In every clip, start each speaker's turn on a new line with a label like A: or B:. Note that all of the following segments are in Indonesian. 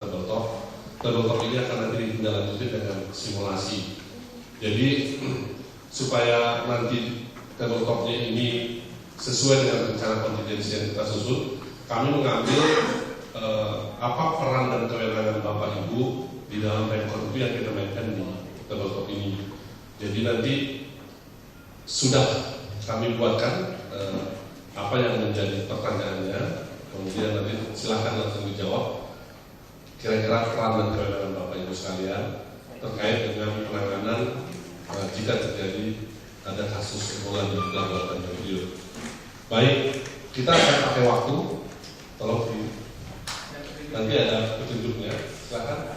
A: Tabletop ini akan nanti ditindaklanjuti dengan simulasi. Jadi supaya nanti tabletopnya ini sesuai dengan rencana kontingensi yang kita susun, kami mengambil apa peran dan kewenangan Bapak Ibu di dalam rekor itu yang kita mainkan di tabletop ini. Jadi nanti sudah kami buatkan apa yang menjadi pertanyaannya, kemudian nanti silahkan langsung dijawab. Kira-kira peran dan kewenangan Bapak Ibu sekalian terkait dengan penanganan jika terjadi ada kasus Ebola di Pelabuhan Tanjung Priok. Baik, kita akan pakai waktu. Tolong nanti ada petunjuknya. Silakan.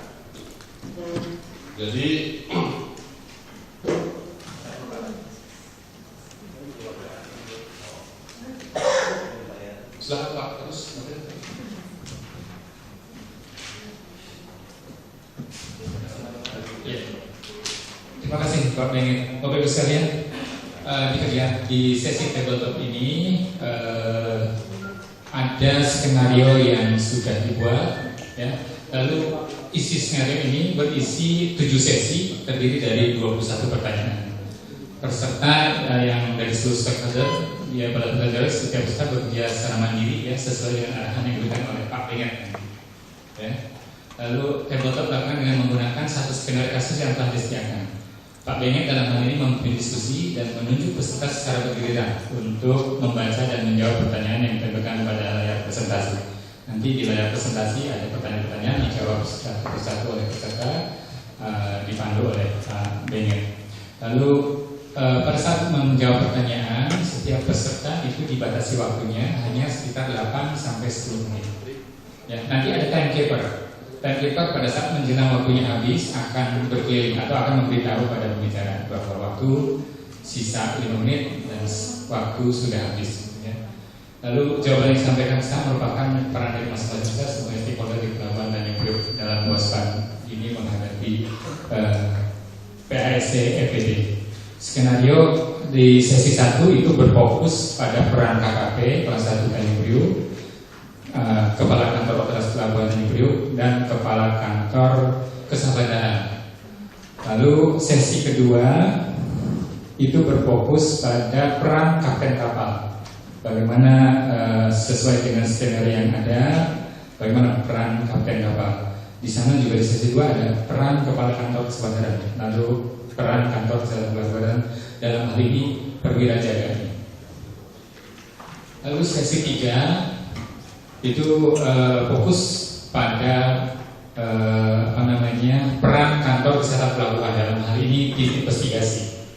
A: Jadi silakan Pak, terus.
B: Ya. Terima kasih Pak Bengit. Bapak Ibu sekalian, di sesi tabletop ini ada skenario yang sudah dibuat, ya. Lalu isi skenario ini berisi 7 sesi terdiri dari 21 pertanyaan. Peserta yang dari seluruh stakeholder, ya pada pelajar setiap peserta bekerja secara mandiri, ya sesuai dengan arahan yang diberikan oleh Pak Bengit. Ya. Lalu tabletop dilakukan dengan menggunakan satu skenario kasus yang telah disediakan. Pak Bengit dalam hal ini memimpin diskusi dan menunjuk peserta secara bergiliran untuk membaca dan menjawab pertanyaan yang ditampilkan pada layar presentasi. Nanti di layar presentasi ada pertanyaan-pertanyaan dijawab satu persatu oleh peserta, dipandu oleh Pak Bengit. Lalu pada saat menjawab pertanyaan, setiap peserta itu dibatasi waktunya hanya sekitar 8 sampai 10 menit. Ya, nanti ada timekeeper. Timekeeper pada saat menjelang waktunya habis akan berkeliling atau akan memberitahu pada pembicara bahwa waktu sisa 5 menit dan waktu sudah habis. Ya. Lalu jawaban yang disampaikan saya merupakan peran dari masing-masing kita sebagai stakeholder di Pelabuhan Tanjung Priok dalam waspan ini menghadapi PASC EPD. Skenario di sesi 1 itu berfokus pada peran KKP kelas 1 Tanjung Priok, Kepala Kantor Otoritas Pelabuhan Tanjung Priok dan Kepala Kantor Kesabaran. Lalu sesi kedua itu berfokus pada peran kapten kapal. Bagaimana sesuai dengan skenario yang ada, bagaimana peran kapten kapal. Di sana juga di sesi 2 ada peran Kepala Kantor Kesabaran. Lalu peran Kantor Kesabaran dalam hal ini perwira jaga. Lalu sesi 3 itu fokus pada peran kantor kesehatan pelabuhan dalam hal ini tim investigasi.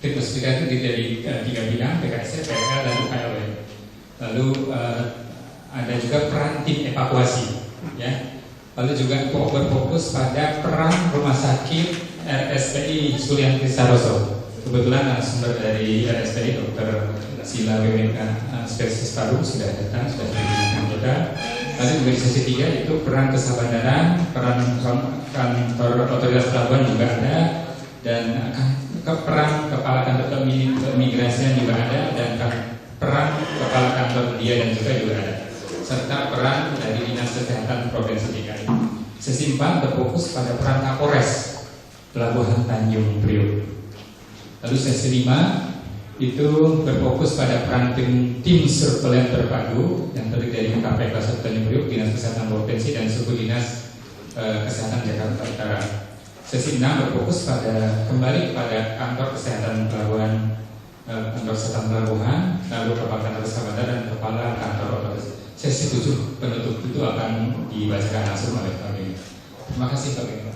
B: Tim investigasi terdiri dari 3 bidang, PKS, PKL, dan UKLW. Lalu ada juga peran tim evakuasi, ya. Lalu juga berfokus pada peran rumah sakit RSPI Sulianti Saroso. Kebetulan narasumber dari RSPI Dr. Sila WMK spesialis paru sudah datang, sudah diberikan kita. Lalu juga di sesi 3 itu peran kesabaran, peran kantor otoritas pelabuhan juga ada, dan peran kepala kantor keimigrasian juga ada, dan peran kepala kantor dia dan juga ada, serta peran dari Dinas Kesehatan Provinsi DKI. Sesi 4 berfokus pada peran Kapolres Pelabuhan Tanjung Priok. Lalu sesi 5 itu berfokus pada peran tim surveillance terpadu yang terdiri dari KP Kelas 1 Tanjung Priok, Dinas Kesehatan Provinsi, dan Suku Dinas Kesehatan Jakarta Utara. Sesi 6 berfokus kembali pada kantor kesehatan pelabuhan, lalu kepala kantor kesabaran dan kepala kantor otoritas. Sesi 7 penutup itu akan dibacakan langsung oleh Pak Bengit. Terima kasih Pak Bengit.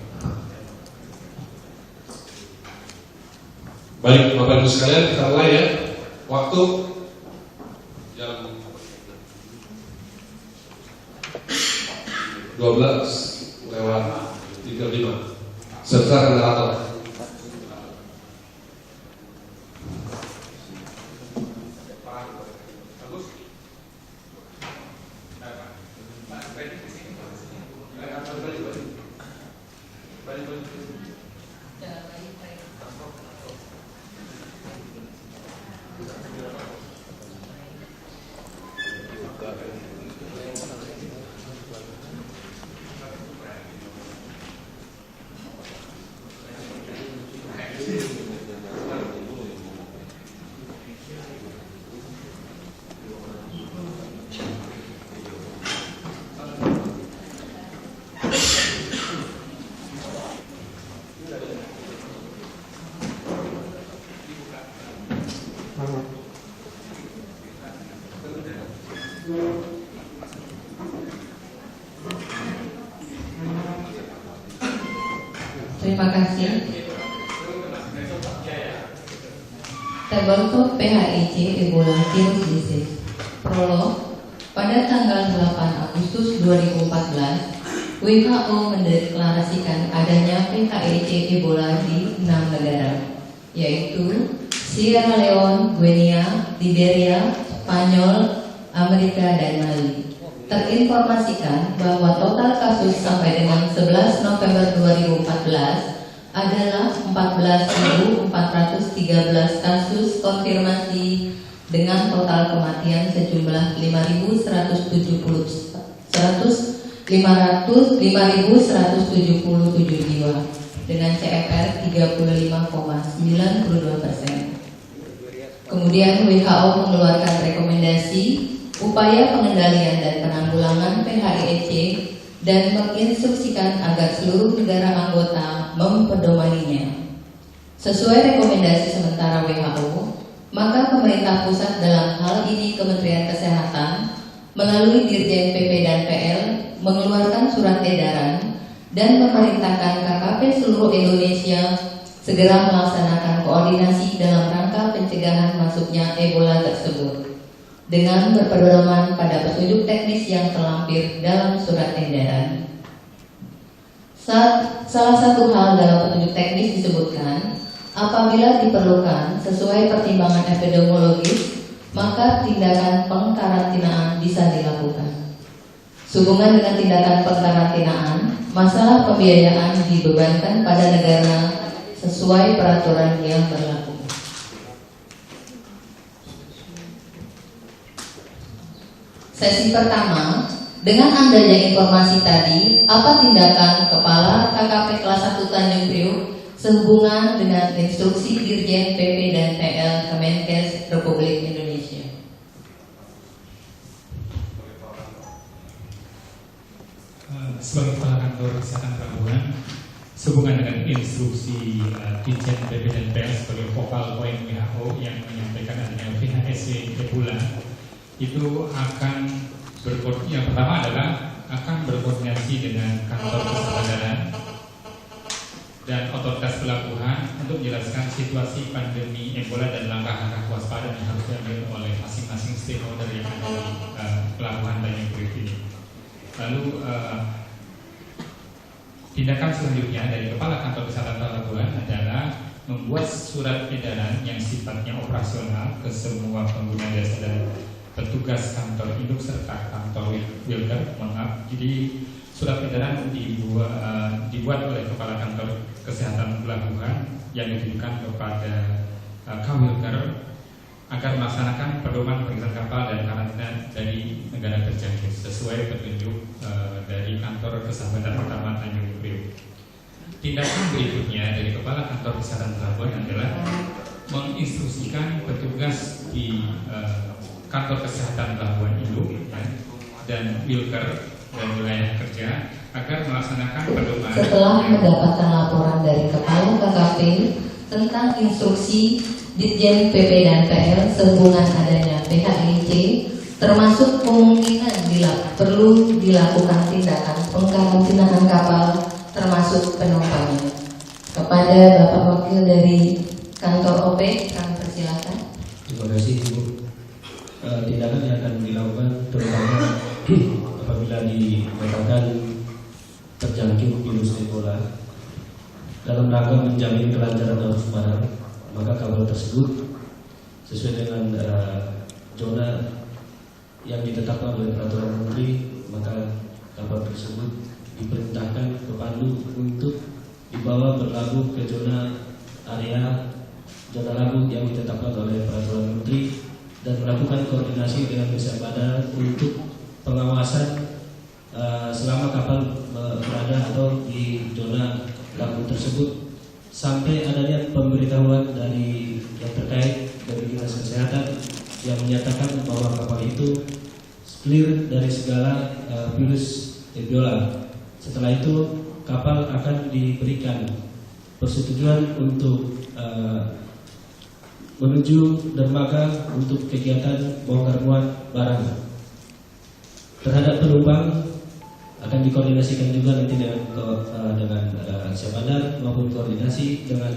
A: Baik, Bapak Ibu sekalian, kita mulai ya. Waktu jam 12:35. Serta generator.
C: Terima kasih. Tabelko PHIC Ebola Virus Disease. Prolog. Pada tanggal 8 Agustus 2014, WHO mendeklarasikan adanya PHIC Ebola di 6 negara, yaitu Sierra Leone, Guinea, Liberia, Spanyol, Amerika, dan Mali. Terinformasikan bahwa total kasus sampai dengan 11 November 2014 adalah 14.413 kasus konfirmasi dengan total kematian sejumlah 5.177 jiwa dengan CFR 35,92%. Kemudian WHO mengeluarkan rekomendasi upaya pengendalian dan penanggulangan PHIC dan menginstruksikan agar seluruh negara anggota mempedomaninya. Sesuai rekomendasi sementara WHO, maka pemerintah pusat dalam hal ini Kementerian Kesehatan melalui Dirjen PP dan PL mengeluarkan surat edaran dan memerintahkan KKP seluruh Indonesia segera melaksanakan koordinasi dalam rangka pencegahan masuknya Ebola tersebut dengan berpedoman pada petunjuk teknis yang terlampir dalam surat edaran. Salah satu hal dalam petunjuk teknis disebutkan, apabila diperlukan sesuai pertimbangan epidemiologis, maka tindakan pengkarantinaan bisa dilakukan. Sehubungan dengan tindakan pengkarantinaan, masalah pembiayaan dibebankan pada negara sesuai peraturan yang berlaku. Sesi pertama, dengan adanya informasi tadi, apa tindakan Kepala KKP kelas 1 Tanjung Priok sehubungan dengan instruksi Dirjen PP dan PL Kemenkes Republik Indonesia?
B: Sebagai Kepala Kantor Kesehatan Pelabuhan, sehubungan dengan instruksi Dirjen PP dan PL sebagai vokal poin WHO yang menyampaikan adanya PHIC Ebola, itu akan yang pertama adalah akan berkoordinasi dengan kantor kesadaran dan otoritas pelabuhan untuk menjelaskan situasi pandemi Ebola dan langkah-langkah waspada yang harus diambil oleh masing-masing stakeholder yang ada di pelabuhan Tanjung Priok ini. Lalu tindakan selanjutnya dari Kepala Kantor Kesehatan Pelabuhan adalah membuat surat edaran yang sifatnya operasional ke semua pengguna jasa dan petugas kantor induk serta kantor Wilker. Jadi surat edaran dibuat oleh Kepala Kantor Kesehatan Pelabuhan yang ditujukan kepada Wilker agar melaksanakan pedoman pemeriksaan kapal dan karantina dari negara terjangkit sesuai petunjuk dari Kantor Kesehatan Pertama Tanjung Priok. Tindakan berikutnya dari Kepala Kantor Kesehatan Pelabuhan adalah menginstruksikan petugas di Kantor Kesehatan Pelabuhan Induk dan Wilker dan wilayah kerja agar melaksanakan pedoman.
C: Setelah mendapatkan laporan dari Kepala KKP tentang instruksi Dirjen PP dan PL sehubungan adanya PHIC, termasuk kemungkinan perlu dilakukan tindakan pengkarantinaan kapal termasuk penumpangnya. Kepada Bapak Wakil dari Kantor OP, kami persilakan.
D: Terima kasih Ibu. Tindakan yang akan dilakukan terutama apabila dikatakan terjangkit virus Ebola dalam rangka menjamin kelancaran arus barang, maka kapal tersebut sesuai dengan zona yang ditetapkan oleh peraturan menteri, maka kapal tersebut diperintahkan ke Pandu untuk dibawa berlabuh ke zona labuh yang ditetapkan oleh peraturan menteri dan melakukan koordinasi dengan Desa Badan untuk pengawasan selama kapal berada atau di zona labuh tersebut sampai adanya pemberitahuan dari yang terkait dari Dinas Kesehatan yang menyatakan bahwa kapal itu clear dari segala virus Ebola. Setelah itu kapal akan diberikan persetujuan untuk menuju dermaga untuk kegiatan bongkar muat barang. Terhadap penumpang akan dikoordinasikan juga nanti dengan Syah Bandar maupun koordinasi dengan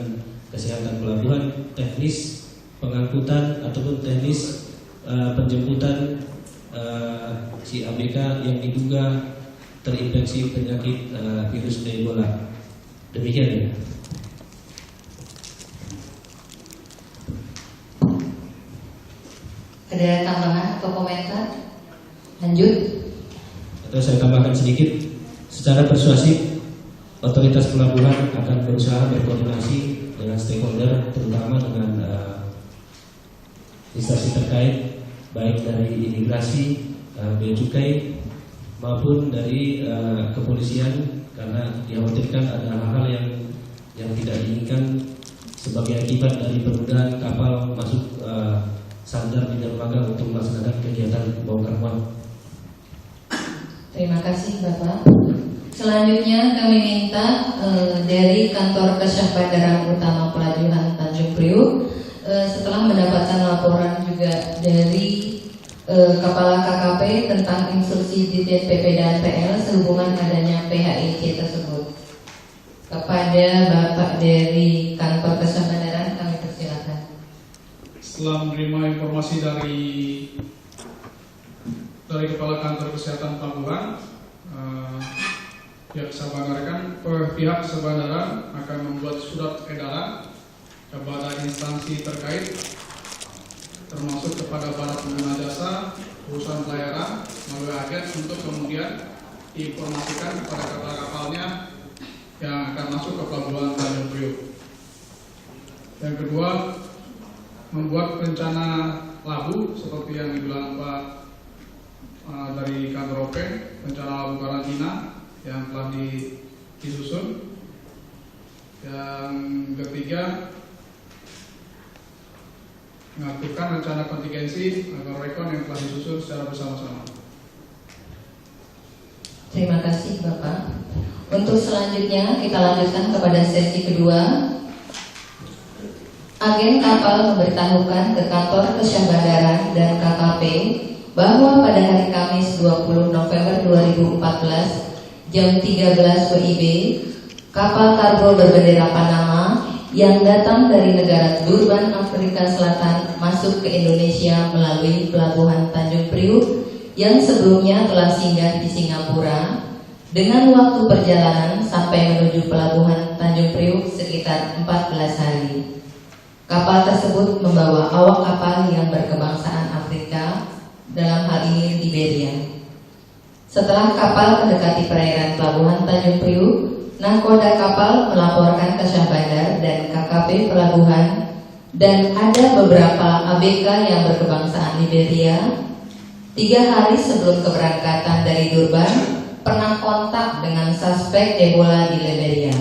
D: kesehatan pelabuhan, teknis pengangkutan ataupun teknis penjemputan si ABK yang diduga terinfeksi penyakit virus Ebola. Demikian ya.
C: Ada tambahan atau komentar? Lanjut.
D: Atau saya tambahkan sedikit, secara persuasif otoritas pelabuhan akan berusaha berkoordinasi dengan stakeholder, terutama dengan instansi terkait, baik dari imigrasi, bea cukai maupun dari kepolisian, karena dikhawatirkan ada hal-hal yang tidak diinginkan sebagai akibat dari penundaan kapal masuk sandar di dermaga untuk melaksanakan kegiatan bongkar muat.
C: Terima kasih Bapak. Selanjutnya kami minta dari kantor Kesyahbandaran Utama Pelabuhan Tanjung Priuk, setelah mendapatkan laporan juga dari Kepala KKP tentang instruksi Dirjen PP dan PL sehubungan adanya PHIC tersebut. Kepada Bapak dari kantor Kesyahbandaran kami persilakan.
E: Setelah menerima informasi dari Kepala Kantor Kesehatan Pelabuhan, pihak Kesyahbandaran akan membuat surat edaran kepada instansi terkait, termasuk kepada para pengguna jasa, perusahaan pelayaran melalui agen, untuk kemudian diinformasikan kepada kapal-kapalnya yang akan masuk ke Pelabuhan Tanjung Priuk. Yang kedua, membuat rencana labu seperti yang dibilang Pak dari kantor OP, rencana labu karantina yang telah disusun. Yang ketiga, mengaktifkan rencana kontingensi atau rekon yang telah disusun secara bersama-sama.
C: Terima kasih Bapak. Untuk selanjutnya kita lanjutkan kepada sesi kedua. Agen kapal memberitahukan ke kantor Kesyahbandaran dan KKP bahwa pada hari Kamis 20 November 2014 jam 13 WIB, kapal kargo berbendera Panama yang datang dari negara Durban, Afrika Selatan masuk ke Indonesia melalui Pelabuhan Tanjung Priuk yang sebelumnya telah singgah di Singapura, dengan waktu perjalanan sampai menuju Pelabuhan Tanjung Priuk sekitar 14 hari. Kapal tersebut membawa awak kapal yang berkebangsaan Afrika, dalam hal ini Liberia. Setelah kapal mendekati perairan Pelabuhan Tanjung Priuk, nahkoda kapal melaporkan ke Syah Bandar dan KKP Pelabuhan, dan ada beberapa ABK yang berkebangsaan Liberia 3 hari sebelum keberangkatan dari Durban pernah kontak dengan suspek Ebola di Liberia.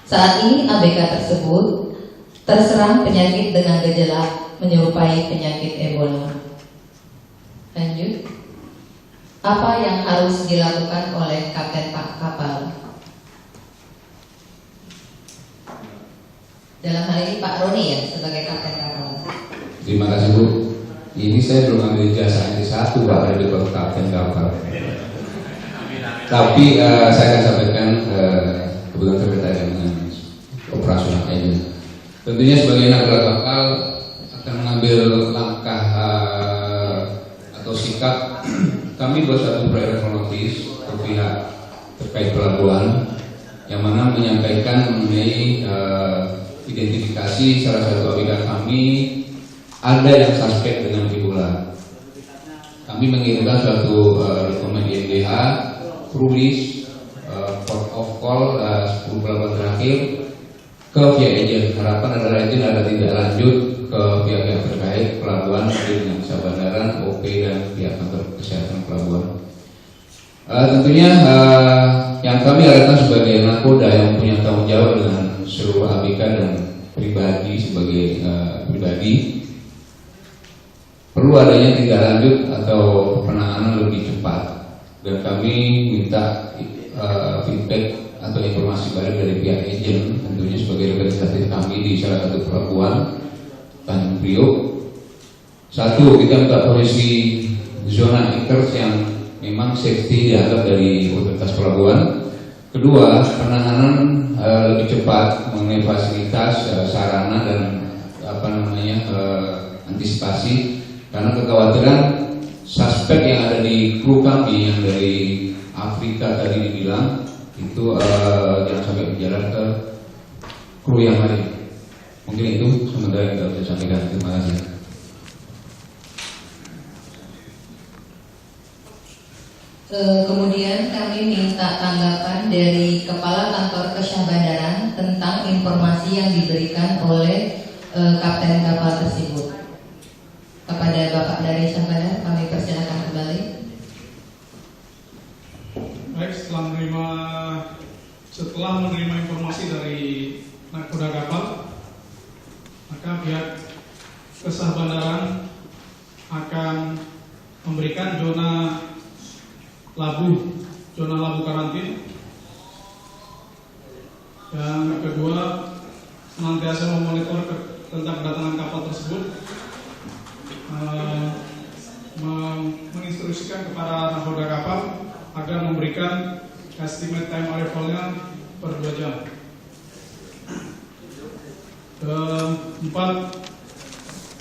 C: Saat ini ABK tersebut terserang penyakit dengan gejala menyerupai penyakit Ebola. Lanjut. Apa yang harus dilakukan oleh kapten kapal? Dalam hal ini Pak Roni ya sebagai kapten kapal.
F: Terima kasih Bu. Ini saya belum ambil jasa NT1 Pak dari kapten kapal. Tapi saya akan sampaikan kebetulan terkait dengan operasional ini. Tentunya sebagai anak kapal akan mengambil langkah atau sikap. Kami buat satu prayer notice ke pihak terkait pelabuhan yang mana menyampaikan mengenai identifikasi salah satu ABK kami ada yang suspek dengan Ebola. Kami mengirimkan suatu dokumen IMDH, Prulis, port of call 10 pelabuhan terakhir ke pihak agent. Harapan adalah agent ada tindak lanjut ke pihak-pihak terkait pelabuhan dengan Syah Bandaran, OP dan pihak kantor kesehatan pelabuhan. Tentunya yang kami harapkan sebagai nakoda yang punya tanggung jawab dengan seluruh ABK dan pribadi sebagai pribadi, perlu adanya tindak lanjut atau penanganan lebih cepat, dan kami minta feedback atau informasi balik dari pihak agent, tentunya sebagai representatif kami di salah satu pelabuhan Tanjung Priok. Satu, kita minta polisi zona acres yang memang safety dianggap dari otoritas pelabuhan. Kedua, penanganan lebih cepat mengenai fasilitas, sarana dan antisipasi, karena kekhawatiran suspek yang ada di kru kami yang dari Afrika tadi dibilang itu jangan sampai berjalan ke kru yang lain. Mungkin itu sementara yang saya sampaikan. Terima kasih.
C: Kemudian kami minta tanggapan dari Kepala Kantor Kesyahbandaran tentang informasi yang diberikan oleh kapten kapal tersebut. Kepada Bapak dari Syahbandar kami persilakan kembali.
E: Baik, setelah menerima informasi dari nakoda kapal, maka pihak Kesyahbandaran akan memberikan zona labu karantin. Yang kedua, senantiasa memonitor tentang kedatangan kapal tersebut, menginstruksikan kepada nakoda kapal agar memberikan estimate time arrivalnya per 2 jam. Keempat,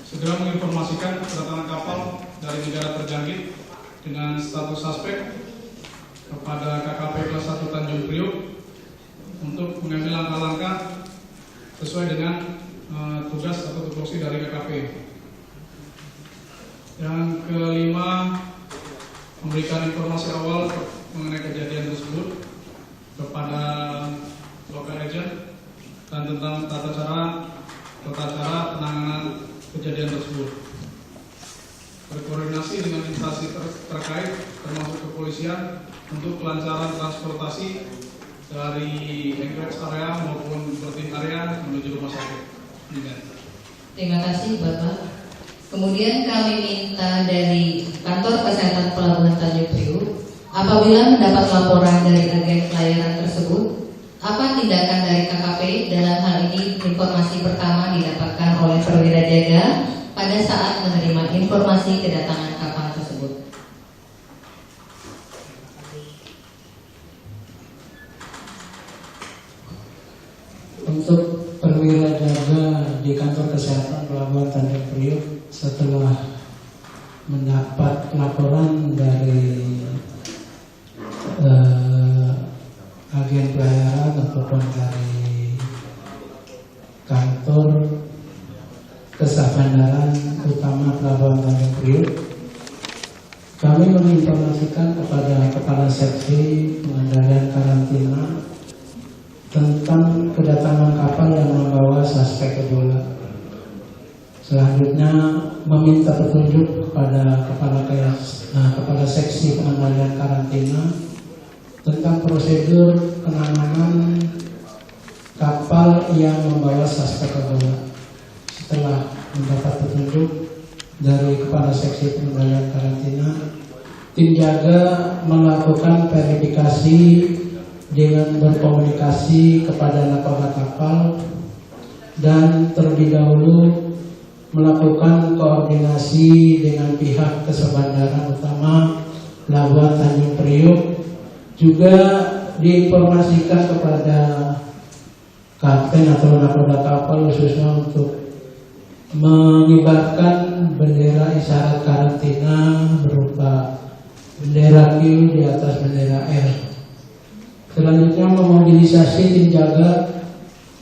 E: segera menginformasikan kedatangan kapal dari negara terjangkit dengan status suspek kepada KKP kelas 1 Tanjung Priok untuk mengambil langkah-langkah sesuai dengan tugas atau tupoksi dari KKP. Yang kelima, memberikan informasi awal mengenai kejadian tersebut kepada local agent dan tentang tata cara penanganan kejadian tersebut. Berkoordinasi dengan instansi terkait termasuk kepolisian untuk kelancaran transportasi dari anchorage area maupun berting area menuju rumah sakit.
C: Terima kasih Bapak. Kemudian kami minta dari Kantor Kesehatan Pelabuhan Tanjung Priok, apabila mendapat laporan dari agen pelayaran tersebut, apa tindakan dari KKP dalam hal ini? Informasi pertama didapatkan oleh perwira jaga pada saat menerima informasi kedatangan kapal tersebut.
G: Untuk perwira jaga di Kantor Kesehatan Pelabuhan Tanjung Priok, setelah mendapat laporan dari agen pelayaran ataupun dari Kantor Kesyahbandaran Utama Pelabuhan Tanjung Priok, kami menginformasikan kepada Kepala Seksi Pengendalian Karantina tentang kedatangan kapal yang membawa suspek Ebola. Selanjutnya meminta petunjuk kepada Kepala Seksi Pengendalian Karantina tentang prosedur penanganan kapal yang membawa suspek Ebola. Setelah mendapat petunjuk dari Kepala Seksi Pengendalian Karantina, tim jaga melakukan verifikasi dengan berkomunikasi kepada nakoda kapal dan terlebih dahulu melakukan koordinasi dengan pihak Kesyahbandaran Utama Pelabuhan Tanjung Priok, juga diinformasikan kepada kapten atau nakoda kapal khususnya untuk mengibarkan bendera isyarat karantina berupa bendera Q di atas bendera R. Selanjutnya memobilisasi tim jaga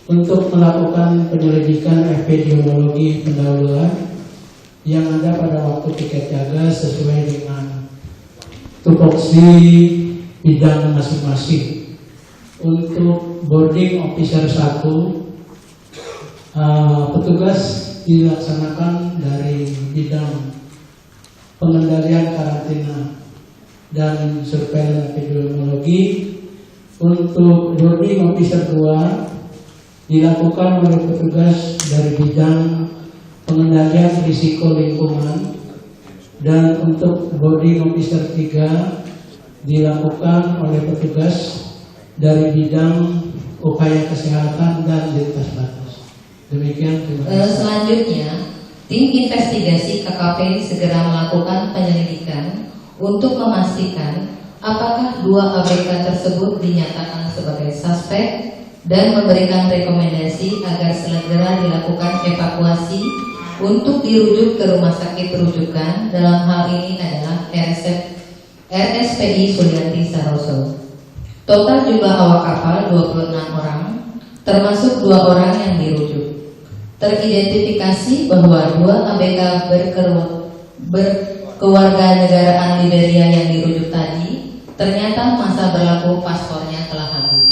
G: untuk melakukan penyelidikan epidemiologi pendahuluan yang ada pada waktu piket jaga sesuai dengan tupoksi bidang masing-masing. Untuk boarding officer 1, petugas dilaksanakan dari bidang pengendalian karantina dan surveillance epidemiologi. Untuk boarding officer 2 dilakukan oleh petugas dari bidang pengendalian risiko lingkungan, dan untuk boarding officer 3 dilakukan oleh petugas dari bidang upaya kesehatan dan lintas batas. Demikian.
C: Selanjutnya, tim investigasi KKP segera melakukan penyelidikan untuk memastikan apakah 2 ABK tersebut dinyatakan sebagai suspek dan memberikan rekomendasi agar segera dilakukan evakuasi untuk dirujuk ke rumah sakit rujukan. Dalam hal ini adalah RSPI Sulianti Saroso. Total jumlah awak kapal 26 orang, termasuk 2 orang yang dirujuk. Teridentifikasi bahwa 2 ABK berkewarganegaraan Liberia yang dirujuk tadi ternyata masa berlaku paspornya telah habis.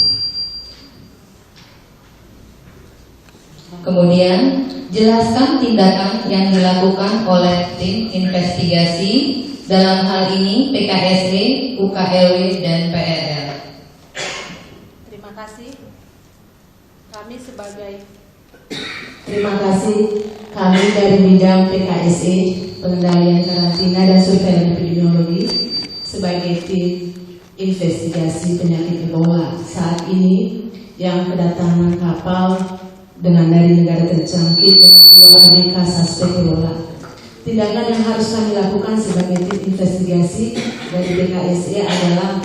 C: Kemudian, jelaskan tindakan yang dilakukan oleh tim investigasi, dalam hal ini PKSE, UKLW, dan PRL.
H: Terima kasih.
I: Terima kasih. Kami dari bidang PKSE, pengendalian karantina dan surveillance epidemiologi, sebagai tim investigasi penyakit Ebola saat ini yang kedatangan kapal dengan dari negara terjangkit dengan 2 ABK suspek Ebola. Tindakan yang harus kami lakukan sebagai tim investigasi dari PKSE adalah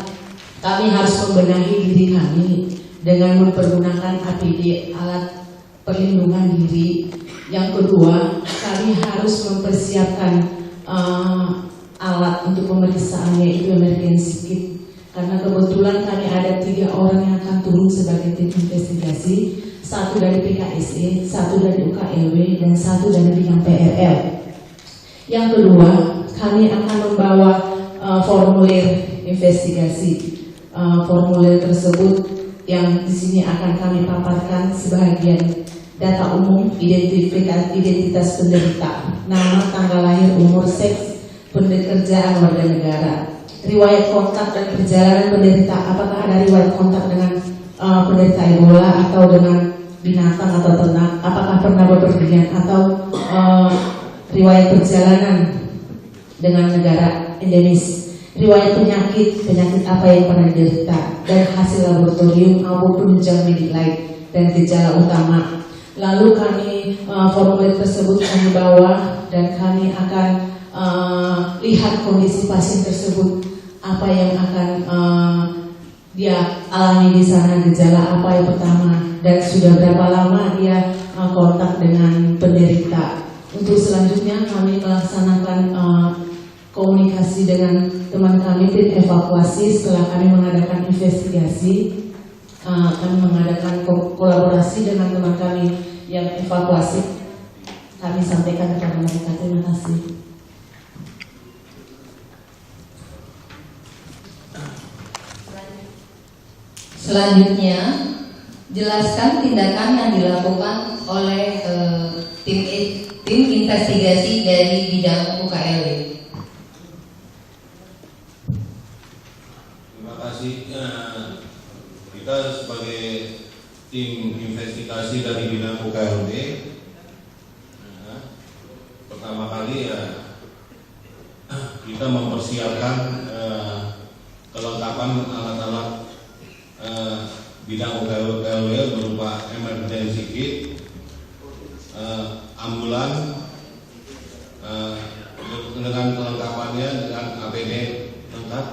I: kami harus membenahi diri kami dengan mempergunakan APD, alat perlindungan diri. Yang kedua, kami harus mempersiapkan alat untuk pemeriksaan, yaitu emergency kit. Karena kebetulan kami ada 3 orang yang akan turun sebagai tim investigasi, 1 dari PKSE, 1 dari UKLW, dan 1 dari bidang PRL. Yang kedua, kami akan membawa formulir investigasi. Formulir tersebut yang di sini akan kami paparkan sebagian data umum, identitas penderita, nama, tanggal lahir, umur, seks, pekerjaan, warga negara, riwayat kontak dan perjalanan penderita. Apakah ada riwayat kontak dengan penderita Ebola atau dengan binatang atau ternak? Apakah pernah bepergian atau riwayat perjalanan dengan negara endemis? Riwayat penyakit apa yang pernah diderita, dan hasil laboratorium maupun penunjang medik lain dan gejala utama. Lalu kami formulir tersebut kami bawa dan kami akan lihat kondisi pasien tersebut, apa yang akan dia alami di sana, gejala apa yang pertama, dan sudah berapa lama dia kontak dengan penderita. Untuk selanjutnya kami melaksanakan komunikasi dengan teman kami tim evakuasi. Setelah kami mengadakan investigasi, kami mengadakan kolaborasi dengan teman kami yang evakuasi. Kami sampaikan kepada mereka. Terima kasih.
C: Selanjutnya, jelaskan tindakan yang dilakukan oleh tim investigasi dari bidang UKLW.
J: Terima kasih. Kita sebagai tim investigasi dari bidang UKLW, pertama kali ya kita mempersiapkan kelengkapan alat-alat bidang UKLW berupa emergency kit, ambulan dengan kelengkapannya dengan APD lengkap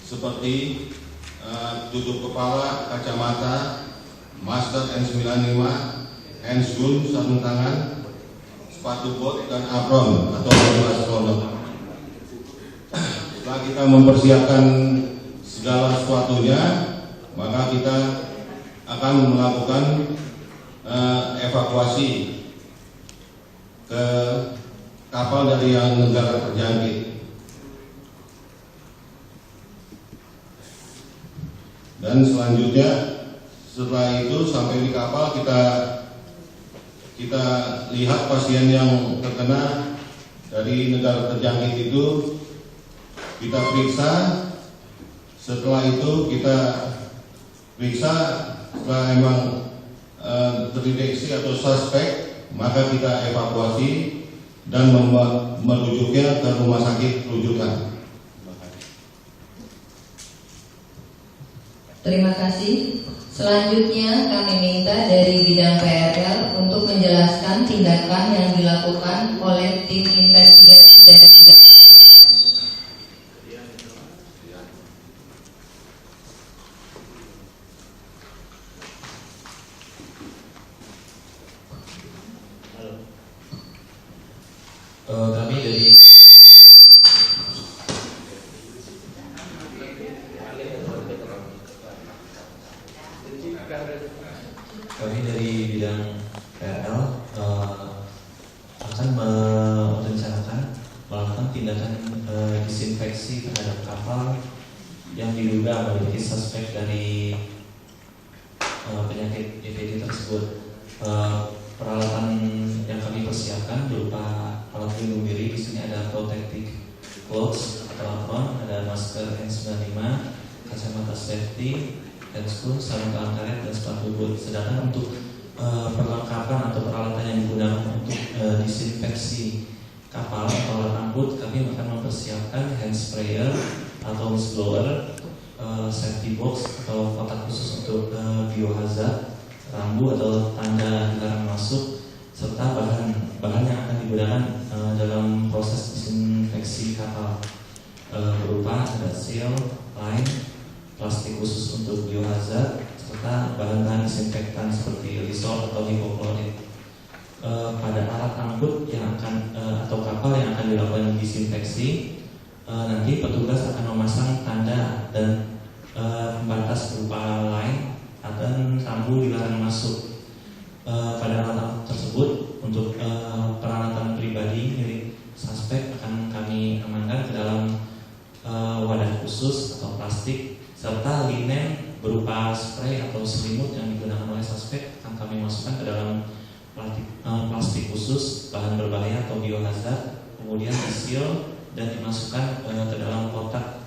J: seperti tutup kepala, kacamata, masker N95, handsgun, sarung tangan, sepatu bot, dan apron atau astronaut. Setelah kita mempersiapkan segala sesuatunya, maka kita akan melakukan evakuasi ke kapal dari yang negara terjangkit. Dan selanjutnya setelah itu sampai di kapal kita lihat pasien yang terkena dari negara terjangkit itu, kita periksa. Setelah itu kita periksa, setelah memang terdeteksi atau suspek, maka kita evakuasi dan merujuknya ke rumah sakit rujukan.
C: Terima kasih. Selanjutnya kami minta dari bidang PRL untuk menjelaskan tindakan yang dilakukan oleh tim investigasi dari bidang PRL.
K: Kami dari bidang PRL akan merencanakan melakukan tindakan disinfeksi terhadap kapal yang diduga memiliki suspek dari penyakit DPD tersebut. Peralatan yang kami persiapkan berupa alat pelindung diri. Di sini ada protective clothes atau apron, ada masker N95, kacamata safety, handscoon, sarung tangan karet, dan sepatu boot. Sedangkan untuk perlengkapan atau peralatan yang digunakan untuk disinfeksi kapal atau alat angkut, kami akan mempersiapkan hand sprayer atau whistleblower, safety box atau kotak khusus untuk biohazard, rambu atau tanda dilarang masuk, serta bahan yang akan digunakan dalam proses disinfeksi kapal berupa ada seal, line, plastik khusus untuk biohazard, serta bahan-bahan disinfektan seperti Lysol atau hipoklorit. Pada alat angkut yang akan atau kapal yang akan dilakukan disinfeksi, nanti petugas akan memasang tanda dan pembatas berupa line dan rambu dilarang masuk. Pada alat tersebut, untuk peralatan pribadi milik suspek akan kami amankan ke dalam wadah khusus atau plastik, serta linen berupa spray atau selimut yang digunakan oleh suspek akan kami masukkan ke dalam plastik khusus bahan berbahaya atau biohazard, kemudian diseal dan dimasukkan ke dalam kotak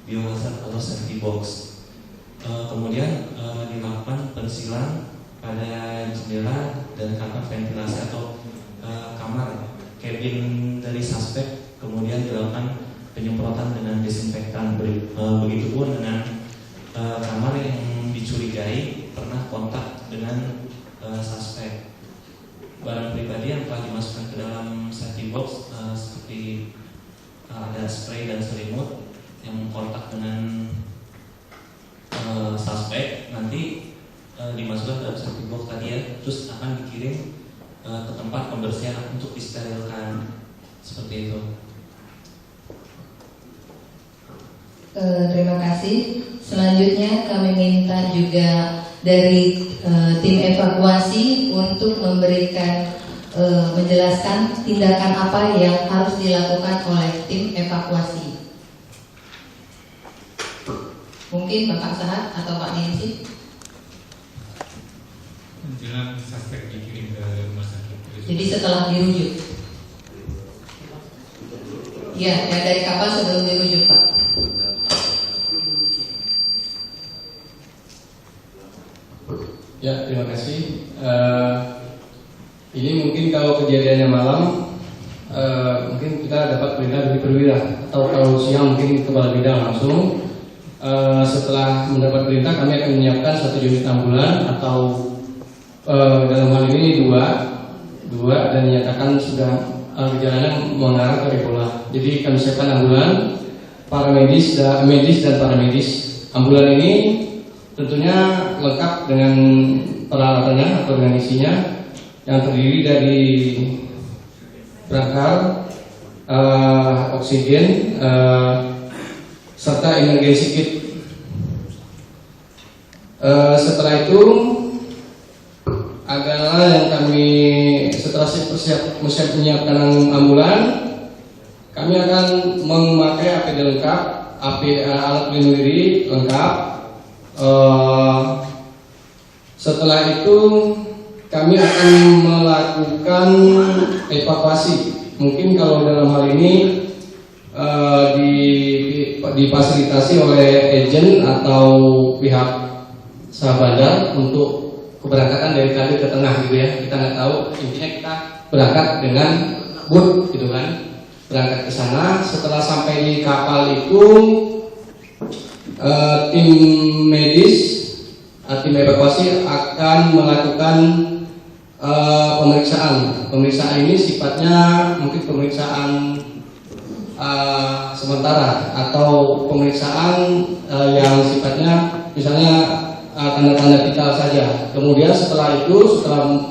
K: biohazard atau safety box. Kemudian dilakukan pensilan pada jendela dan kamar ventilasi atau kamar cabin dari suspek, kemudian dilakukan penyemprotan dengan desinfektan. Begitupun dengan kamar yang dicurigai pernah kontak dengan suspek. Barang pribadi yang telah dimasukkan ke dalam safety box seperti ada spray dan selimut yang kontak dengan suspek nanti dimasukkan ke dalam safety box tadi ya, terus akan dikirim ke tempat pembersihan untuk disterilkan, seperti itu.
C: Terima kasih. Selanjutnya kami minta juga dari tim evakuasi untuk memberikan menjelaskan tindakan apa yang harus dilakukan oleh tim evakuasi. Mungkin Bapak Sahat atau Pak Ninsi.
B: Menjelang suspek dikirim ke rumah sakit.
C: Jadi setelah dirujuk. Ya, yang dari kapal sebelum dirujuk, Pak.
L: Ya, terima kasih. Ini mungkin kalau kejadiannya malam, mungkin kita dapat perintah dari perwira, atau kalau siang mungkin kepala bidang langsung. Setelah mendapat perintah, kami akan menyiapkan satu unit ambulan atau dalam hal ini dua dan dinyatakan sudah gejalanya mengarah ke Ebola. Jadi kami siapkan ambulan, medis dan paramedis. Ambulan ini tentunya lengkap dengan peralatannya atau dengan isinya, yang terdiri dari perangkat oksigen serta emergency kit. Setelah itu adalah yang kami setelah menyiapkan ambulan, kami akan memakai APD lengkap, alat pelindung diri lengkap. Setelah itu kami akan melakukan evakuasi. Mungkin kalau dalam hal ini difasilitasi oleh agen atau pihak sahabat untuk keberangkatan dari Kadir ke tengah gitu ya. Kita nggak tahu, intinya kita berangkat dengan boot gitu kan, berangkat ke sana. Setelah sampai di kapal itu tim medis, tim evakuasi akan melakukan pemeriksaan. Pemeriksaan ini sifatnya mungkin pemeriksaan sementara atau pemeriksaan yang sifatnya misalnya tanda-tanda vital saja. Kemudian setelah itu, setelah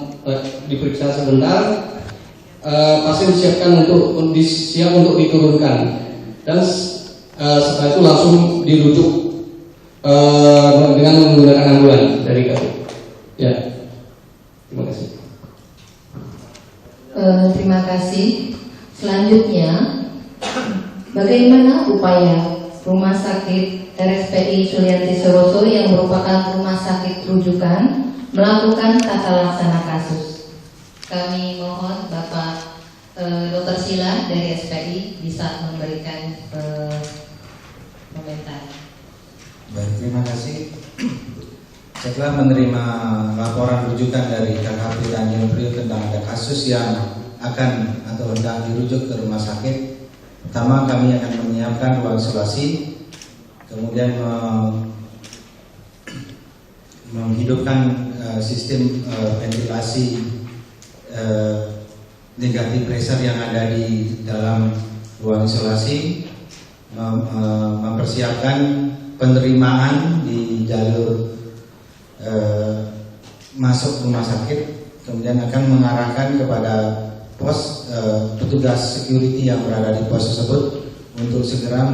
L: diperiksa sebentar, pasien siap untuk diturunkan, dan setelah itu langsung dirujuk dengan menggunakan ambulan dari kami. Ya, terima kasih.
C: Terima kasih. Selanjutnya, bagaimana upaya Rumah Sakit RSPI Sulianti Saroso yang merupakan rumah sakit rujukan melakukan tata laksana kasus? Kami mohon Bapak Dr. Sila dari SPI bisa memberikan komentar.
M: Baik, terima kasih. Setelah menerima laporan rujukan dari KKP Tanjung Priok tentang ada kasus yang akan atau hendak dirujuk ke rumah sakit, pertama kami akan menyiapkan ruang isolasi, kemudian menghidupkan sistem ventilasi negatif pressure yang ada di dalam ruang isolasi, mempersiapkan penerimaan di jalur masuk rumah sakit, kemudian akan mengarahkan kepada pos petugas security yang berada di pos tersebut untuk segera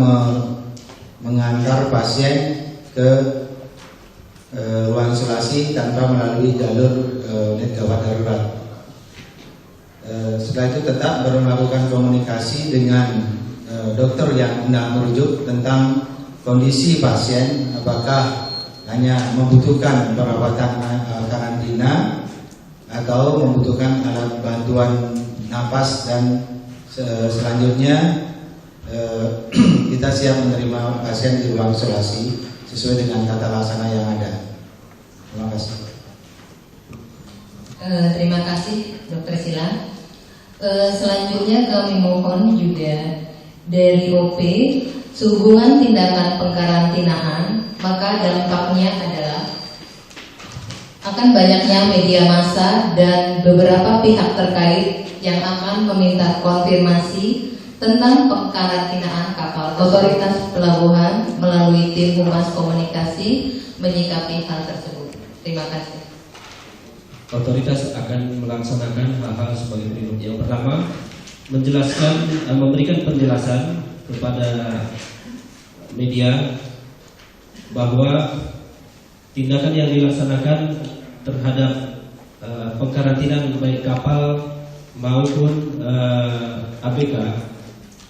M: mengantar pasien ke ruang isolasi tanpa melalui jalur net gawat darurat. Setelah itu tetap melakukan komunikasi dengan dokter yang hendak merujuk tentang kondisi pasien, apakah hanya membutuhkan perawatan karantina atau membutuhkan alat bantuan napas, dan selanjutnya kita siap menerima pasien di ruang isolasi sesuai dengan tata laksana yang ada. Terima kasih.
C: Terima kasih Dr. Sila. Selanjutnya kami mohon juga dari OP sehubungan tindakan pengkarantinaan, maka dampaknya adalah akan banyaknya media massa dan beberapa pihak terkait yang akan meminta konfirmasi tentang pengkarantinaan kapal. Otoritas pelabuhan melalui tim humas komunikasi menyikapi hal tersebut. Terima kasih.
D: Otoritas akan melaksanakan hal-hal sebagai berikut. Yang pertama, memberikan penjelasan kepada media bahwa tindakan yang dilaksanakan terhadap pengkarantinaan baik kapal maupun ABK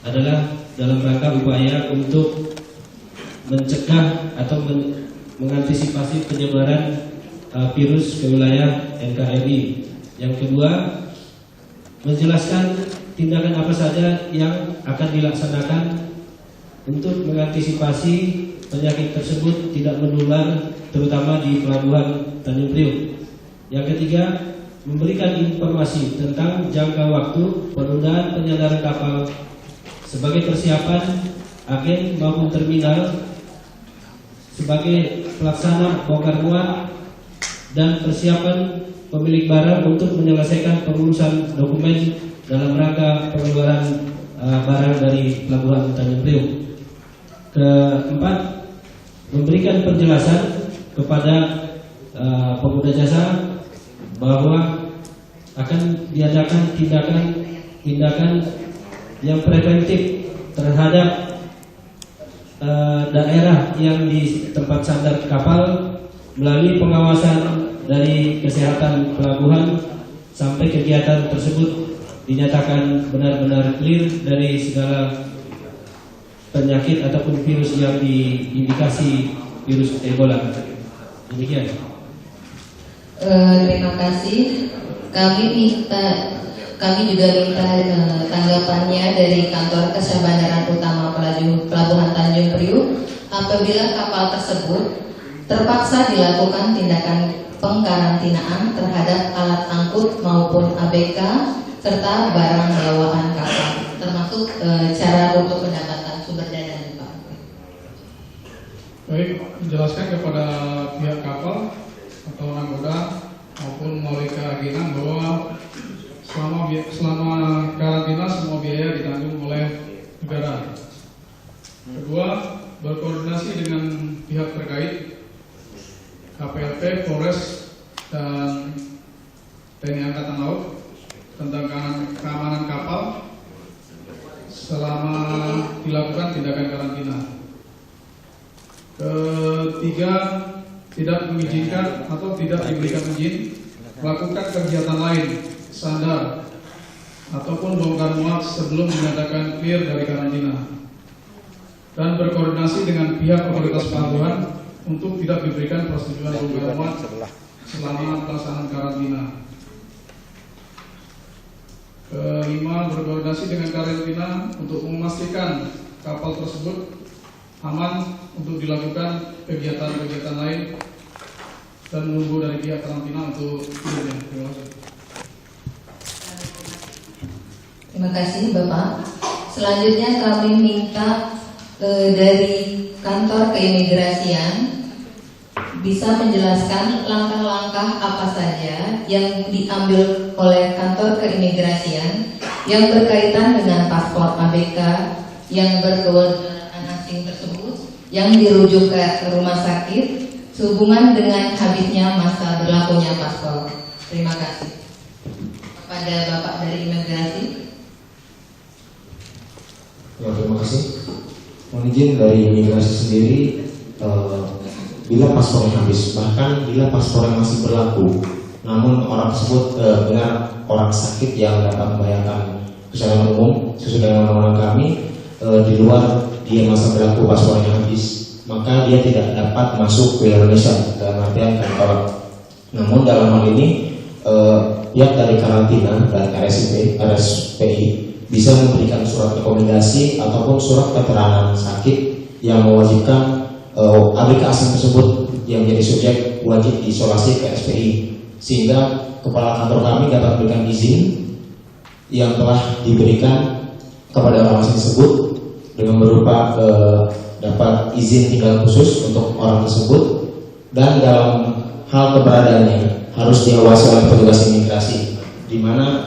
D: adalah dalam rangka upaya untuk mencegah atau mengantisipasi penyebaran virus ke wilayah NKRI. Yang kedua, menjelaskan tindakan apa saja yang akan dilaksanakan untuk mengantisipasi penyakit tersebut tidak menular, terutama di pelabuhan Tanjung Priok. Yang ketiga, memberikan informasi tentang jangka waktu penundaan penyandaran kapal sebagai persiapan agen maupun terminal sebagai pelaksana bongkar muat dan persiapan pemilik barang untuk menyelesaikan pengurusan dokumen dalam rangka pengeluaran barang dari pelabuhan Tanjung Priok. Keempat, memberikan penjelasan kepada pengguna jasa bahwa akan diadakan tindakan yang preventif terhadap daerah yang di tempat sandar kapal melalui pengawasan dari kesehatan pelabuhan sampai kegiatan tersebut dinyatakan benar-benar clear dari segala penyakit ataupun virus yang diindikasi virus Ebola. Demikian.
C: Terima kasih. Kami juga minta tanggapannya dari kantor Kesebandaran Utama Pelabuhan Tanjung Priok apabila kapal tersebut terpaksa dilakukan tindakan pengkarantinaan terhadap alat angkut maupun ABK serta barang bawaan kapal, termasuk cara untuk mendapatkan sumber dana, Pak.
E: Baik, menjelaskan kepada pihak kapal atau nakoda maupun melalui keagenan bahwa selama karantina semua biaya ditanggung oleh negara. Kedua, berkoordinasi dengan pihak terkait, KPLP, Polres, dan TNI Angkatan Laut tentang keamanan kapal selama dilakukan tindakan karantina. Ketiga, tidak mengizinkan atau tidak diberikan izin melakukan kegiatan lain, sandar, ataupun bongkar muat sebelum dinyatakan clear dari karantina. Dan berkoordinasi dengan pihak otoritas pelabuhan untuk tidak diberikan persetujuan bongkar muat selama pelaksanaan karantina. Kelima, berkoordinasi dengan karantina untuk memastikan kapal tersebut aman untuk dilakukan kegiatan-kegiatan lain dan menunggu dari pihak karantina untuk tidurnya. Terima kasih.
C: Terima kasih Bapak. Selanjutnya kami minta dari kantor keimigrasian bisa menjelaskan langkah-langkah apa saja yang diambil oleh kantor keimigrasian yang berkaitan dengan paspor ABK yang berkewarganegaraan asing tersebut yang dirujuk ke rumah sakit sehubungan dengan habisnya masa berlakunya paspor. Terima kasih. Kepada Bapak dari imigrasi.
N: Ya, terima kasih. Mohon izin dari imigrasi sendiri, bila paspor yang habis, bahkan bila paspor yang masih berlaku, namun orang tersebut benar orang sakit yang dapat membahayakan kesehatan umum sesuai dengan undang-undang kami, di luar dia masa berlaku paspornya habis, maka dia tidak dapat masuk ke Indonesia dalam artian kantor. Namun dalam hal ini pihak dari karantina dan RSPI bisa memberikan surat rekomendasi ataupun surat keterangan sakit yang mewajibkan ABK asing tersebut yang menjadi subjek wajib diisolasi ke SPI, sehingga kepala kantor kami dapat memberikan izin yang telah diberikan kepada orang asing tersebut dengan berupa dapat izin tinggal khusus untuk orang tersebut, dan dalam hal keberadaannya harus diawasi oleh petugas imigrasi, di mana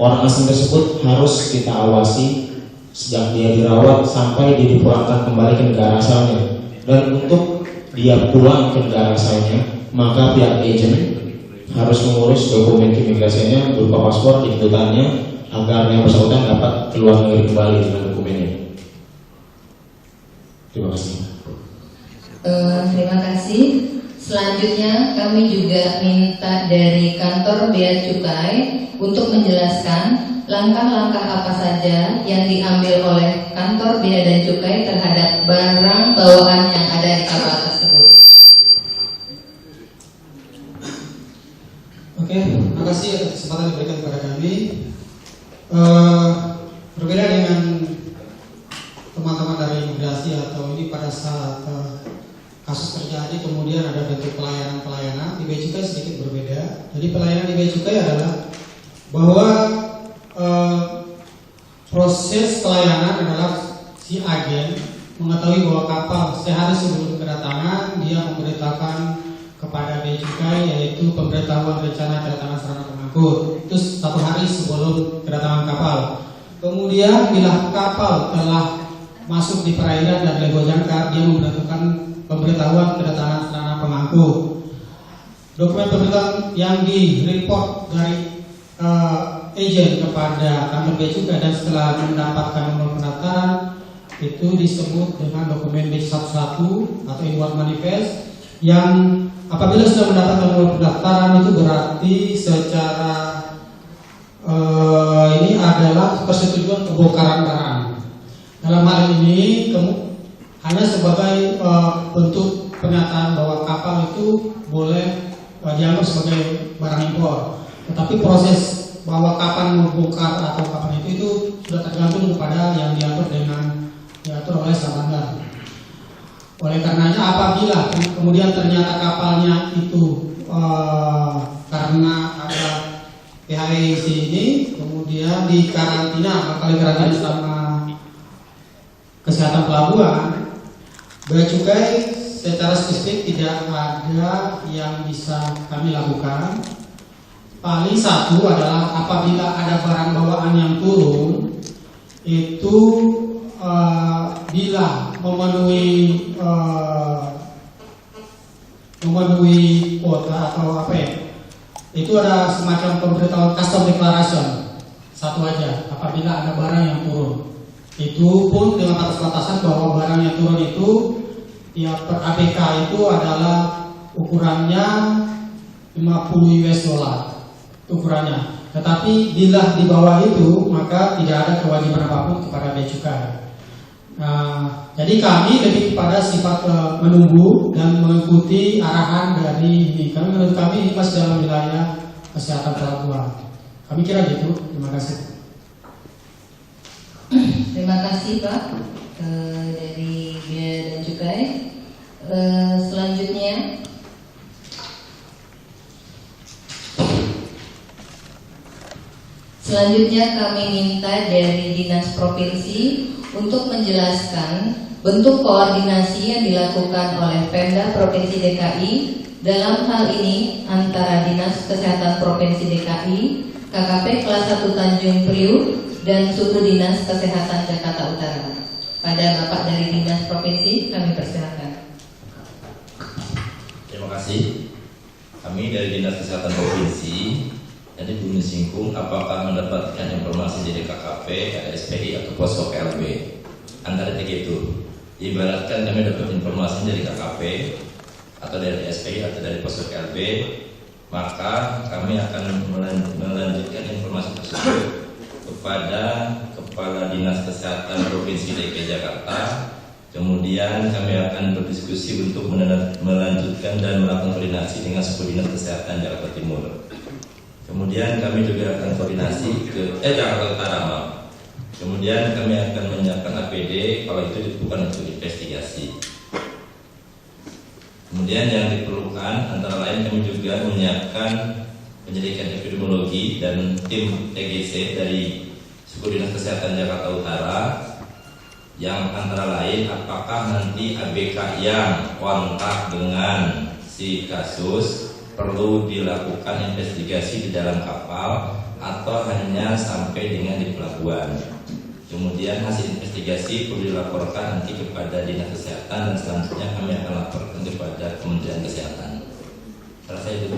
N: orang asing tersebut harus kita awasi sejak dia dirawat sampai dia dipulangkan kembali ke negara asalnya. Dan untuk dia pulang ke negara asalnya, maka pihak agen harus mengurus dokumen keimigrasiannya berupa paspor di kedutaannya agar yang bersangkutan dapat keluar negeri kembali dengan dokumennya. Terima kasih.
C: Terima kasih. Selanjutnya kami juga minta dari kantor Bea Cukai untuk menjelaskan langkah-langkah apa saja yang diambil oleh kantor Bea dan Cukai terhadap barang bawaan yang ada di kapal tersebut.
O: Oke, terima kasih atas kesempatan yang diberikan kepada kami. Berbeda dengan teman-teman dari imigrasi atau ini pada saat kasus terjadi kemudian ada bentuk pelayanan di Bea Cukai sedikit berbeda. Jadi pelayanan di Bea Cukai adalah bahwa proses pelayanan adalah si agen mengetahui bahwa kapal sehari sebelum kedatangan dia memberitakan kepada Bea Cukai, yaitu pemberitahuan rencana kedatangan sarana pengangkut itu 1 hari sebelum kedatangan kapal. Kemudian bila kapal telah masuk di perairan dan legal jangkar, dia memberitahukan pemberitahuan kedatangan sarana pengangkut. Dokumen pemberitahuan yang di-report dari agent kepada kantor Bea Cukai dan setelah mendapatkan nomor pendaftaran itu disebut dengan dokumen B11 atau inward manifest, yang apabila sudah mendapatkan nomor pendaftaran itu berarti secara ini adalah persetujuan pembongkaran barang. Dalam hal ini hanya sebagai bentuk pernyataan bahwa kapal itu boleh dianggap sebagai barang impor. Tetapi proses bahwa kapan membongkar atau kapan itu sudah tergantung kepada yang diatur oleh Sabanda. Oleh karenanya apabila kemudian ternyata kapalnya itu karena ada PHIC ini kemudian dikarantina, bakal dikarantina selama kesehatan pelabuhan, Bea Cukai secara spesifik tidak ada yang bisa kami lakukan. Paling satu adalah apabila ada barang bawaan yang turun itu bila memenuhi kuota atau apa ya, itu ada semacam pemberitahuan custom declaration satu aja apabila ada barang yang turun. Itu pun dengan batas-batasan bahwa barang yang turun itu ya per APK itu adalah ukurannya 50 US dollar ukurannya. Tetapi bila di bawah itu maka tidak ada kewajiban apapun kepada bea cukai. Jadi kami lebih kepada sifat menunggu dan mengikuti arahan dari ini. Karena menurut kami ini masih dalam wilayah kesehatan pelabuhan. Kami kira gitu. Terima kasih.
C: Terima kasih Pak dari Bea dan Cukai. Selanjutnya kami minta dari Dinas Provinsi untuk menjelaskan bentuk koordinasi yang dilakukan oleh Pemda Provinsi DKI dalam hal ini antara Dinas Kesehatan Provinsi DKI, KKP Kelas 1 Tanjung Priuk, dan Suku Dinas Kesehatan Jakarta Utara. Pada Bapak dari Dinas Provinsi, kami persilakan.
P: Terima kasih. Kami dari Dinas Kesehatan Provinsi, jadi belum disinggung apakah mendapatkan informasi dari KKP, KSPI atau posko KLB. Antara tiga itu, ibaratkan kami dapat informasi dari KKP atau dari SPI atau dari posko KLB, maka kami akan melanjutkan informasi tersebut kepada Kepala Dinas Kesehatan Provinsi DKI Jakarta. Kemudian kami akan berdiskusi untuk melanjutkan dan melakukan koordinasi dengan Suku Dinas Kesehatan Jakarta Timur. Kemudian kami juga akan koordinasi ke Jakarta Utara. Kemudian kami akan menyiapkan APD kalau itu diperlukan untuk investigasi. Kemudian yang diperlukan antara lain kami juga menyiapkan penyelidikan epidemiologi dan tim TGC dari Suku Dinas Kesehatan Jakarta Utara, yang antara lain apakah nanti ABK yang kontak dengan si kasus perlu dilakukan investigasi di dalam kapal atau hanya sampai dengan di pelabuhan. Kemudian hasil investigasi perlu dilaporkan nanti kepada Dinas Kesehatan dan selanjutnya kami akan laporkan kepada Kementerian Kesehatan.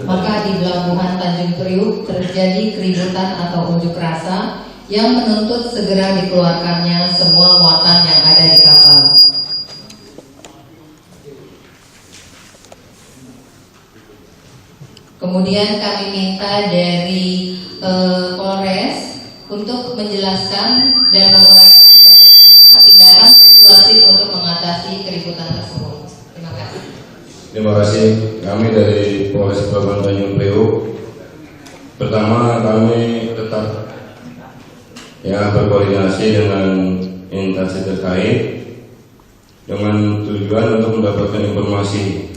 C: Maka di Pelabuhan Tanjung Priuk terjadi keributan atau unjuk rasa yang menuntut segera dikeluarkannya semua muatan yang ada di kapal. Kemudian kami minta dari Polres untuk menjelaskan dan menguraikan bagaimana tindakan persuasif untuk mengatasi keributan tersebut. Terima kasih.
J: Terima kasih. Kami dari Polres Pelabuhan Tanjung Priuk, pertama kami tetap berkoordinasi dengan instansi terkait dengan tujuan untuk mendapatkan informasi.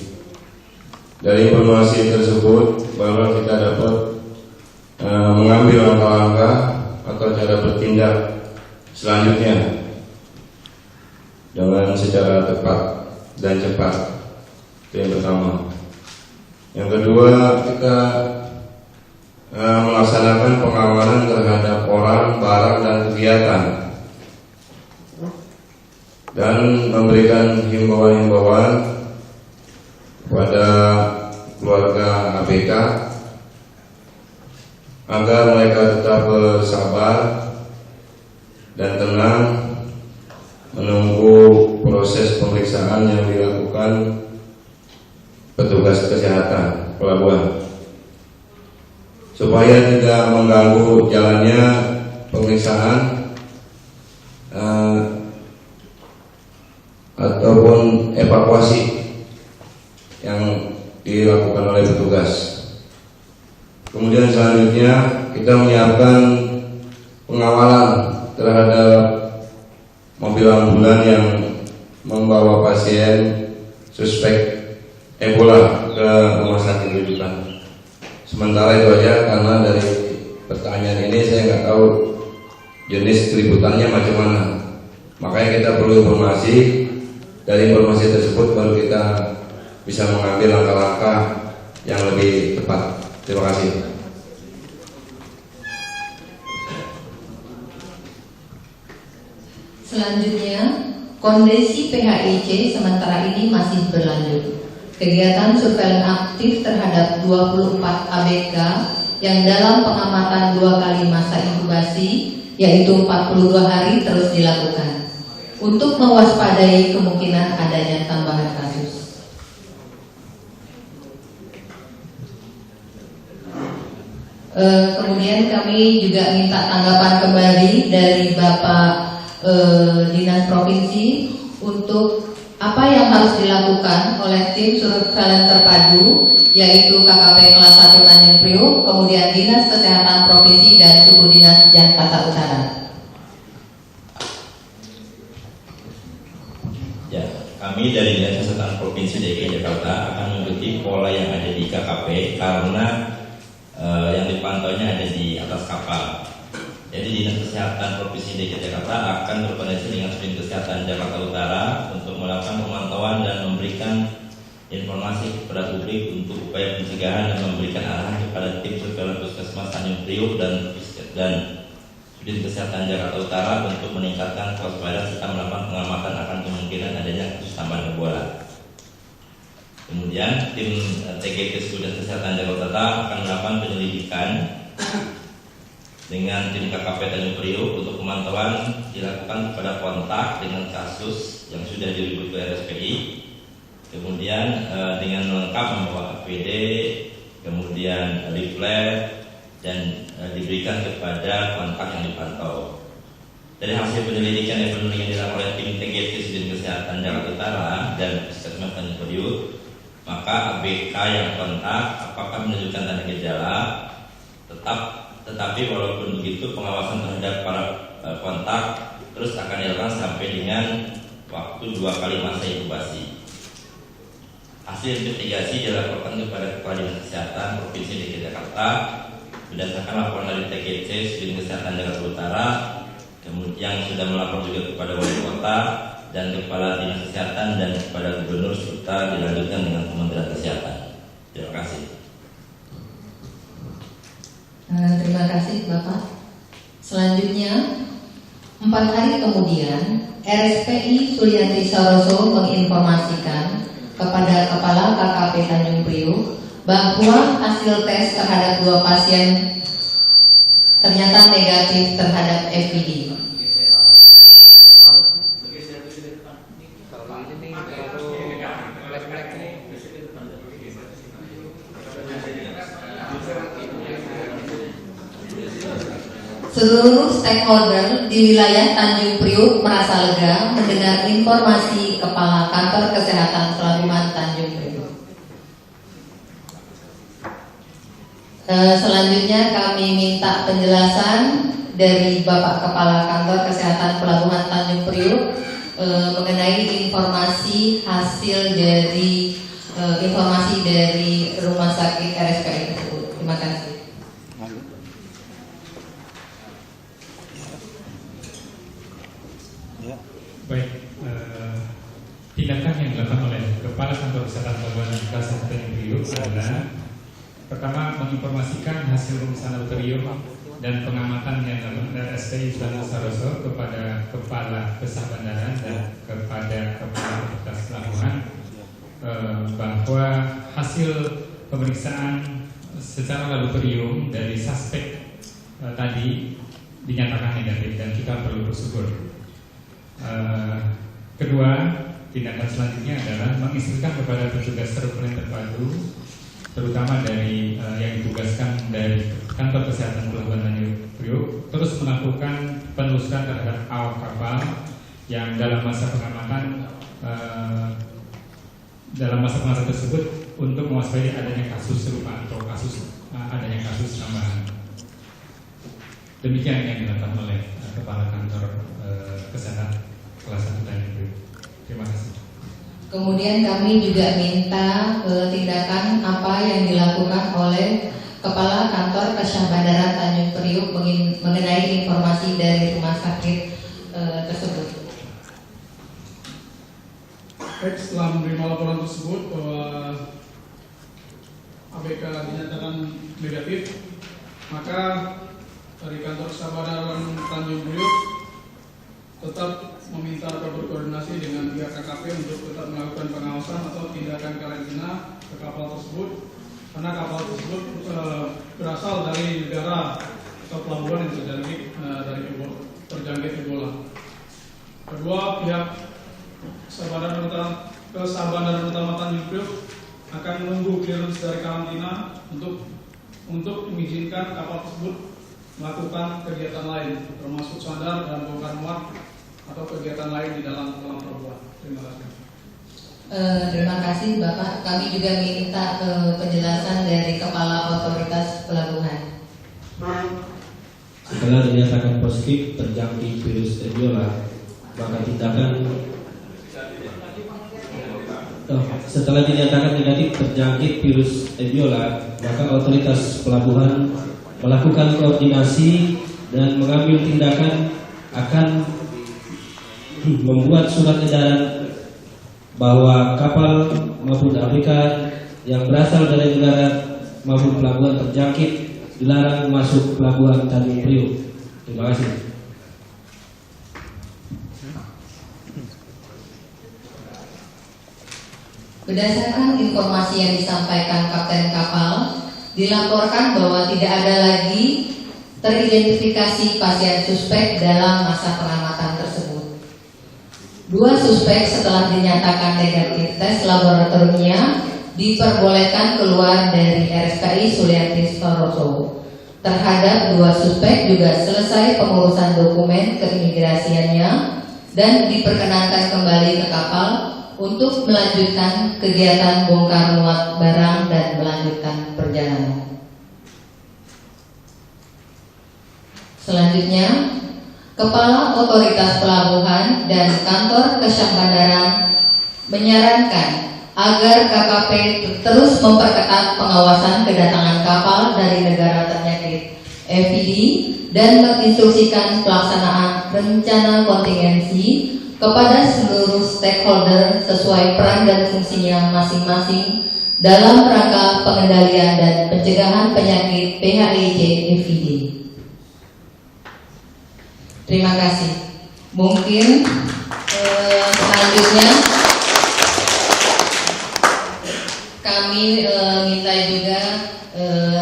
J: Dari informasi tersebut bahwa kita dapat mengambil langkah-langkah atau cara bertindak selanjutnya dengan secara tepat dan cepat. Itu yang pertama. Yang kedua, kita melaksanakan pengawalan terhadap orang, barang, dan kegiatan, dan memberikan himbauan-himbauan kepada keluarga ABK agar mereka tetap bersabar dan tenang menunggu proses pemeriksaan yang dilakukan petugas kesehatan pelabuhan, supaya tidak mengganggu jalannya pemeriksaan ataupun evakuasi yang dilakukan oleh petugas. Kemudian selanjutnya kita menyiapkan pengawalan terhadap mobil ambulan yang membawa pasien suspek Ebola ke rumah sakit rujukan. Sementara itu aja, karena dari pertanyaan ini saya nggak tahu jenis keributannya macam mana. Makanya kita perlu informasi. Dari informasi tersebut baru kita bisa mengambil langkah-langkah yang lebih tepat. Terima kasih.
C: Selanjutnya, kondisi PHIC sementara ini masih berlanjut. Kegiatan surveillance aktif terhadap 24 ABK yang dalam pengamatan 2 kali masa inkubasi, yaitu 42 hari terus dilakukan untuk mewaspadai kemungkinan adanya tambahan kasus. Kemudian kami juga minta tanggapan kembali dari Bapak Dinas Provinsi untuk apa yang harus dilakukan oleh tim surveillance terpadu, yaitu KKP kelas 1 Tanjung Priok, kemudian Dinas Kesehatan Provinsi dan Suku Dinas Jakarta Utara.
P: Ya, kami dari Dinas Kesehatan Provinsi DKI Jakarta akan mengikuti pola yang ada di KKP karena yang dipantaunya ada di atas kapal. Jadi Dinas Kesehatan Provinsi DKI Jakarta akan berkoordinasi dengan Sudin Kesehatan Jakarta Utara untuk melakukan pemantauan dan memberikan informasi kepada publik untuk upaya pencegahan dan memberikan arahan kepada tim surveillance Puskesmas Tanjung Priok dan Sudin Kesehatan Jakarta Utara untuk meningkatkan kewaspadaan serta melakukan pengamatan akan kemungkinan adanya kasus tambahan Ebola. Kemudian tim TGT Sudin Kesehatan Jakarta Utara akan melakukan penyelidikan dengan tim KKP Tanjung Priok untuk pemantauan dilakukan kepada kontak dengan kasus yang sudah diribut ke RSPI. Kemudian dengan lengkap membawa APD, kemudian leaflet dan diberikan kepada kontak yang dipantau. Dari hasil penyelidikan yang dilakukan oleh tim TGT Sudin Kesehatan Jakarta Utara dan Puskesmas Tanjung Priok, maka ABK yang kontak apakah menunjukkan tanda gejala, tetapi walaupun begitu pengawasan terhadap para kontak terus akan dilakukan sampai dengan waktu 2 kali masa inkubasi. Hasil investigasi dilaporkan kepada Kepala Dinas Kesehatan Provinsi DKI Jakarta berdasarkan laporan dari TGC Sudin Kesehatan Jakarta Utara, kemudian sudah melapor juga kepada Wali Kota dan Kepala Dinas Kesehatan dan kepada Gubernur serta dilanjutkan dengan Kementerian Kesehatan. Terima kasih.
C: Terima kasih Bapak. Selanjutnya, 4 hari kemudian RSPI Sulianti Saroso menginformasikan kepada Kepala KKP Tanjung Priok bahwa hasil tes terhadap 2 pasien ternyata negatif terhadap FPD. Seluruh stakeholder di wilayah Tanjung Priok merasa lega mendengar informasi Kepala Kantor Kesehatan Pelabuhan Tanjung Priok. Selanjutnya kami minta penjelasan dari Bapak Kepala Kantor Kesehatan Pelabuhan Tanjung Priok mengenai informasi hasil dari informasi dari Rumah Sakit RSPI tersebut. Terima kasih.
B: Baik, tindakan yang dilakukan oleh Kepala Kantor Kesehatan Pelabuhan Tanjung Priok adalah pertama menginformasikan hasil rumusan laboratorium dan pengamatan yang dilakukan dari RSPI Sulianti Saroso kepada Kepala Pesah Bandaran dan kepada Kepala Otoritas Pelabuhan bahwa hasil pemeriksaan secara laboratorium dari suspek tadi dinyatakan negatif dan kita perlu bersyukur. Kedua, tindakan selanjutnya adalah menginstruksikan kepada petugas surveillance terpadu, terutama dari yang ditugaskan dari Kantor Kesehatan Pelabuhan Tanjung Priok, terus melakukan penelusuran terhadap awak kapal yang dalam masa pengamatan tersebut untuk mewaspadai adanya kasus serupa atau adanya kasus tambahan. Demikian yang dilakukan oleh Kepala Kantor Kesehatan kelas 1 Tanjung Priok. Terima kasih.
C: Kemudian kami juga minta tindakan apa yang dilakukan oleh Kepala Kantor Pesah Bandaran Tanjung Priok mengenai informasi dari rumah sakit tersebut.
E: Baik, setelah menerima laporan tersebut bahwa ABK dinyatakan negatif, maka dari Kantor Pesah Bandaran Tanjung Priok tetap kapal tersebut karena kapal tersebut berasal dari negara atau pelabuhan yang terjangkit Ebola. Kedua, pihak Kesabaran Utama Tanjung Priok akan menunggu clearance dari karantina untuk mengizinkan kapal tersebut melakukan kegiatan lain, termasuk sandar dan bongkar muat atau kegiatan lain di dalam pelabuhan. Terima kasih.
C: Terima kasih Bapak. Kami juga minta penjelasan dari Kepala Otoritas Pelabuhan.
D: Setelah dinyatakan positif terjangkit virus Ebola, maka setelah dinyatakan negatif terjangkit virus Ebola, maka otoritas pelabuhan melakukan koordinasi dan mengambil tindakan akan membuat surat edaran bahwa kapal maupun ABK yang berasal dari negara maupun pelabuhan terjangkit dilarang masuk pelabuhan Tanjung Priok. Terima kasih.
C: Berdasarkan informasi yang disampaikan Kapten Kapal, dilaporkan bahwa tidak ada lagi teridentifikasi pasien suspek dalam masa pengamatan tersebut. 2 suspek setelah dinyatakan negatif tes laboratoriumnya diperbolehkan keluar dari RSKI Sulianti Saroso. Terhadap 2 suspek juga selesai pengurusan dokumen keimigrasiannya dan diperkenankan kembali ke kapal untuk melanjutkan kegiatan bongkar muat barang dan melanjutkan perjalanan. Selanjutnya, Kepala Otoritas Pelabuhan dan Kantor Kesyahbandaran menyarankan agar KKP terus memperketat pengawasan kedatangan kapal dari negara terjangkit FID dan menginstruksikan pelaksanaan rencana kontingensi kepada seluruh stakeholder sesuai peran dan fungsinya masing-masing dalam rangka pengendalian dan pencegahan penyakit PHIJ-FID. Terima kasih. Mungkin selanjutnya kami minta juga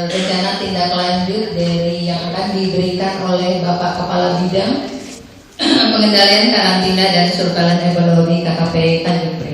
C: rencana tindak lanjut dari yang akan diberikan oleh Bapak Kepala Bidang Pengendalian Karantina dan Surveillance Epidemiologi KKP Tanjung Priok.